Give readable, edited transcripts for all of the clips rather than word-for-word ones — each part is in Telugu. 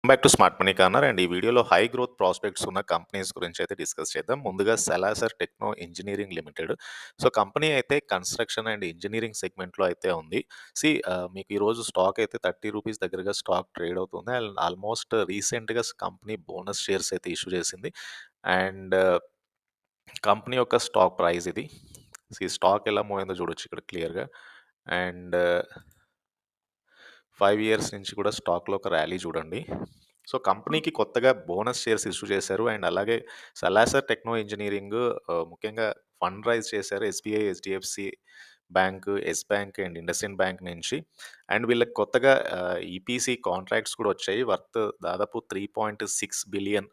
Back to smart money corner and ఈ వీడియోలో హై గ్రోత్ ప్రాస్పెక్ట్స్ ఉన్న కంపెనీస్ గురించి అయితే డిస్కస్ చేద్దాం. ముందుగా Salasar techno engineering limited. So, company అయితే కన్‌స్ట్రక్షన్ అండ్ ఇంజినీరింగ్ సెగ్మెంట్‌లో అయితే ఉంది. మీకు ఈరోజు స్టాక్ అయితే ₹30 దగ్గరగా స్టాక్ ట్రేడ్ అవుతుంది. అండ్ ఆల్మోస్ట్ రీసెంట్‌గా కంపెనీ బోనస్ షేర్స్ అయితే ఇష్యూ చేసింది. అండ్ కంపెనీ యొక్క స్టాక్ ప్రైస్ ఇది. స్టాక్ ఎలా మూవ్ అయిందో చూడొచ్చు ఇక్కడ క్లియర్‌గా. అండ్ 5 ఇయర్స్ నుంచి కూడా స్టాక్‌లో ఒక ర్యాలీ చూడండి. సో, కంపెనీకి కొత్తగా బోనస్ షేర్స్ ఇష్యూ చేశారు. అండ్ అలాగే సెలాసర్ టెక్నో ఇంజినీరింగ్ ముఖ్యంగా ఫండ్ రైజ్ చేశారు. SBI, HDFC bank, yes bank and IndusInd bank నుంచి. అండ్ వీళ్ళకి కొత్తగా ఈపీసీ కాంట్రాక్ట్స్ కూడా వచ్చాయి. దాదాపు 3.6 బిలియన్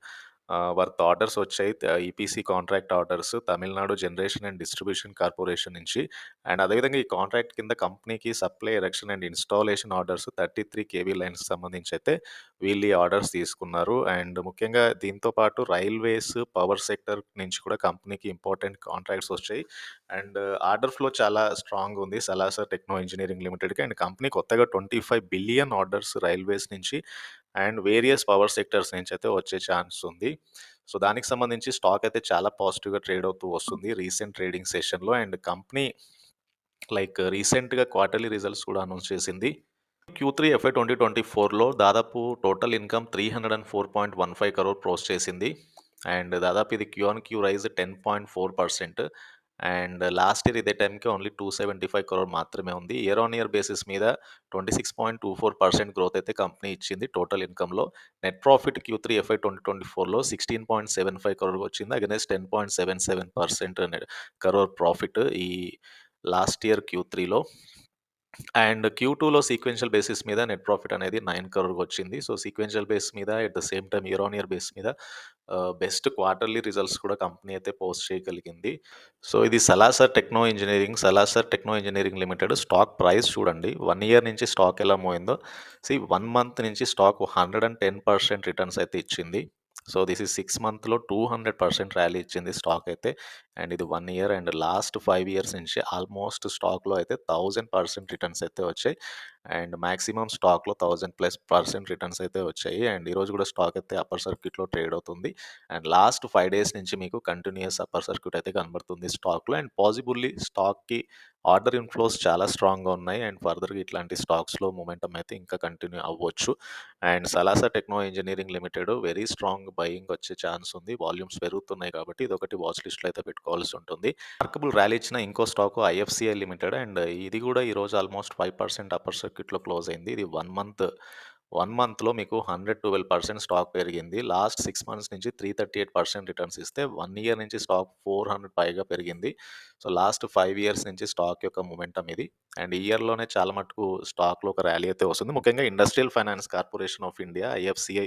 వర్త్ ఆర్డర్స్ వచ్చాయి. EPC contract orders Tamil Nadu generation and distribution corporation నుంచి. అండ్ అదేవిధంగా ఈ కాంట్రాక్ట్ కింద కంపెనీకి supply, erection and installation orders 33 KV లైన్స్‌కి సంబంధించి అయితే వీళ్ళు ఈ ఆర్డర్స్ తీసుకున్నారు. అండ్ ముఖ్యంగా దీంతో పాటు రైల్వేస్, పవర్ సెక్టర్ నుంచి కూడా కంపెనీకి ఇంపార్టెంట్ కాంట్రాక్ట్స్ వచ్చాయి. అండ్ ఆర్డర్ ఫ్లో చాలా స్ట్రాంగ్‌గా ఉంది సెలాసర్ టెక్నో ఇంజినీరింగ్ లిమిటెడ్‌కి. అండ్ కంపెనీ కొత్తగా 25 బిలియన్ ఆర్డర్స్ రైల్వేస్ నుంచి అండ్ వేరియస్ పవర్ సెక్టర్స్ నుంచి అయితే వచ్చే ఛాన్స్ ఉంది. సో, దానికి సంబంధించి స్టాక్ అయితే చాలా పాజిటివ్‌గా ట్రేడ్ అవుతూ వస్తుంది రీసెంట్ ట్రేడింగ్ సెషన్‌లో. అండ్ కంపెనీ రీసెంట్‌గా క్వార్టర్లీ రిజల్ట్స్ కూడా అనౌన్స్ చేసింది. Q3 FY 2024లో దాదాపు టోటల్ ఇన్‌కమ్ 304.15 crore పోస్ట్ చేసింది. అండ్ దాదాపు ఇది Q on Q rise 10.4%. And last year ఇదే టైంకి ఓన్లీ 275 crore మాత్రమే ఉంది. ఇయర్ ఆన్ ఇయర్ బేసిస్ మీద 26.24% గ్రోత్ అయితే కంపెనీ ఇచ్చింది టోటల్ ఇన్‌కమ్‌లో. నెట్ ప్రాఫిట్ Q3 FY 2024లో 16.75 crore వచ్చింది. అగైన్స్ట్ 10.77% crore ప్రాఫిట్ ఈ లాస్ట్ ఇయర్ Q3లో. అండ్ Q2లో సీక్వెన్షియల్ బేసిస్ మీద నెట్ ప్రాఫిట్ అనేది 9 crore వచ్చింది. సో, సీక్వెన్షియల్ బేస్ మీద at the same time year on year base మీద బెస్ట్ క్వార్టర్లీ రిజల్ట్స్ కూడా కంపెనీ అయితే పోస్ట్ చేయగలిగింది. సో, ఇది Salasar techno engineering limited stock price చూడండి. 1 ఇయర్ నుంచి స్టాక్ ఎలా మూవ్ అయిందో. 1 మంత్ నుంచి స్టాక్ 110% రిటర్న్స్ అయితే ఇచ్చింది. సో, దిస్ ఈజ్ 6 మంత్‌లో 200% ర్యాలీ ఇచ్చింది స్టాక్ అయితే. అండ్ ఇది 1 ఇయర్ అండ్ లాస్ట్ 5 ఇయర్స్ నుంచి ఆల్మోస్ట్ స్టాక్‌లో అయితే 1000% రిటర్న్స్ అయితే వచ్చాయి. అండ్ మాక్సిమం స్టాక్‌లో 1000+% రిటర్న్స్ అయితే వచ్చాయి. అండ్ ఈరోజు కూడా స్టాక్ అయితే అప్పర్ సర్క్యూట్‌లో ట్రేడ్ అవుతుంది. అండ్ లాస్ట్ 5 డేస్ నుంచి మీకు కంటిన్యూయస్ అప్పర్ సర్క్యూట్ అయితే కనబడుతుంది స్టాక్‌లో. అండ్ పాజిబుల్లీ స్టాక్‌కి ఆర్డర్ ఇన్‌ఫ్లోస్ చాలా స్ట్రాంగ్‌గా ఉన్నాయి. అండ్ ఫర్దర్‌గా ఇట్లాంటి స్టాక్స్‌లో మొమెంటమ్ అయితే ఇంకా కంటిన్యూ అవ్వచ్చు. And Salasar techno engineering limited very strong buying వచ్చే ఛాన్స్ ఉంది. వాల్యూమ్స్ పెరుగుతున్నాయి కాబట్టి ఇదొకటి వాచ్ లిస్ట్‌లో అయితే పెట్టుకోవాల్సి ఉంటుంది. రిమార్కబుల్ ర్యాలీ ఇచ్చిన ఇంకో స్టాక్ ఐఎఫ్సిఐ లిమిటెడ్. అండ్ ఇది కూడా ఈరోజు ఆల్మోస్ట్ 5% అప్పర్ సర్క్యూట్‌లో క్లోజ్ అయింది. ఇది 1 మంత్‌లో మీకు 112% స్టాక్ పెరిగింది. లాస్ట్ 6 మంత్స్ నుంచి 338% రిటర్న్స్ ఇస్తే 1 ఇయర్ నుంచి స్టాక్ 400 పైగా పెరిగింది. సో, లాస్ట్ 5 ఇయర్స్ నుంచి స్టాక్ యొక్క మొమెంటమ్ ఇది. అండ్ ఈ ఇయర్‌లోనే చాలా మటుకు స్టాక్‌లో ఒక ర్యాలీ అయితే వస్తుంది. ముఖ్యంగా industrial finance corporation of India IFCI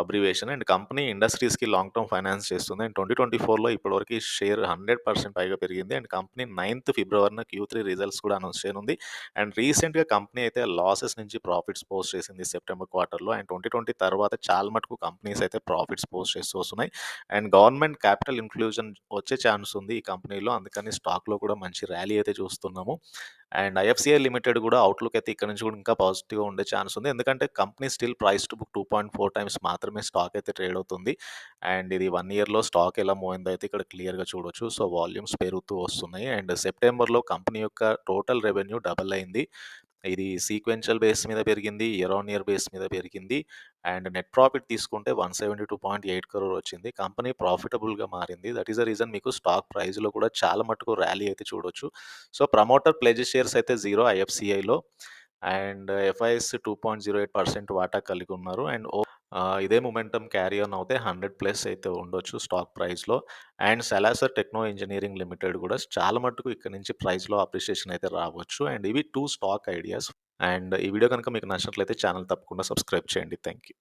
abbreviation. And company ఇండస్ట్రీస్‌కి లాంగ్ టర్మ్ ఫైనాన్స్ చేస్తుంది. అండ్ 2024లో ఇప్పటివరకు ఈ షేర్ 100% పైగా పెరిగింది. అండ్ కంపెనీ 9థ్ ఫిబ్రవరిన Q3 రిజల్ట్స్ కూడా అనౌన్స్ చేయనుంది. అండ్ రీసెంట్‌గా కంపెనీ అయితే లాసెస్ నుంచి ప్రాఫిట్స్ పోస్ట్ చేసింది సెప్టెంబర్ క్వార్టర్‌లో. అండ్ 2020 తర్వాత చాలా మటుకు కంపెనీస్ అయితే ప్రాఫిట్స్ పోస్ట్ చేస్తూ వస్తున్నాయి. అండ్ గవర్నమెంట్ క్యాపిటల్ ఇన్‌ఫ్యూజన్ వచ్చే ఛాన్స్ ఉంది ఈ కంపెనీలో. అందుకని స్టాక్‌లో కూడా మంచి ర్యాలీ అయితే చూస్తున్నాము. అండ్ ఐఎఫ్సిఐ లిమిటెడ్ కూడా అవుట్‌లుక్ అయితే ఇక్కడ నుంచి కూడా ఇంకా పాజిటివ్‌గా ఉండే ఛాన్స్ ఉంది. ఎందుకంటే company still price to book 2.4 times మాత్రమే స్టాక్ అయితే ట్రేడ్ అవుతుంది. అండ్ ఇది 1 ఇయర్‌లో స్టాక్ ఎలా మూవ్ అయిందో అయితే ఇక్కడ క్లియర్‌గా చూడొచ్చు. సో, వాల్యూమ్స్ పెరుగుతూ వస్తున్నాయి. అండ్ సెప్టెంబర్‌లో కంపెనీ యొక్క టోటల్ రెవెన్యూ డబుల్ అయింది. ఇది సీక్వెన్షియల్ బేస్ మీద పెరిగింది. ఇయర్ ఆన్ ఇయర్ బేస్ మీద పెరిగింది. అండ్ నెట్ ప్రాఫిట్ తీసుకుంటే 172.8 crore వచ్చింది. కంపెనీ ప్రాఫిటబుల్‌గా మారింది. దట్ ఈస్ ద రీజన్ మీకు స్టాక్ ప్రైస్‌లో కూడా చాలా మటుకు ర్యాలీ అయితే చూడొచ్చు. సో, ప్రమోటర్ ప్లెడ్జ్ షేర్స్ అయితే 0 ఐఎఫ్సిఐలో. అండ్ ఎఫ్ఐఎస్ 2.08% వాటా కలిగి ఉన్నారు. అండ్ ఇదే మొమెంటమ్ క్యారీ ఆన్ అవుతే 100+ అయితే ఉండొచ్చు స్టాక్ ప్రైస్‌లో. అండ్ సెలాసర్ టెక్నో ఇంజినీరింగ్ లిమిటెడ్ కూడా చాలా మటుకు ఇక్కడ నుంచి ప్రైస్‌లో అప్రిషియేషన్ అయితే రావచ్చు. అండ్ ఇవి 2 స్టాక్ ఐడియాస్. అండ్ ఈ వీడియో కనుక మీకు నచ్చినట్లయితే ఛానల్ తప్పకుండా సబ్స్క్రైబ్ చేయండి. Thank you.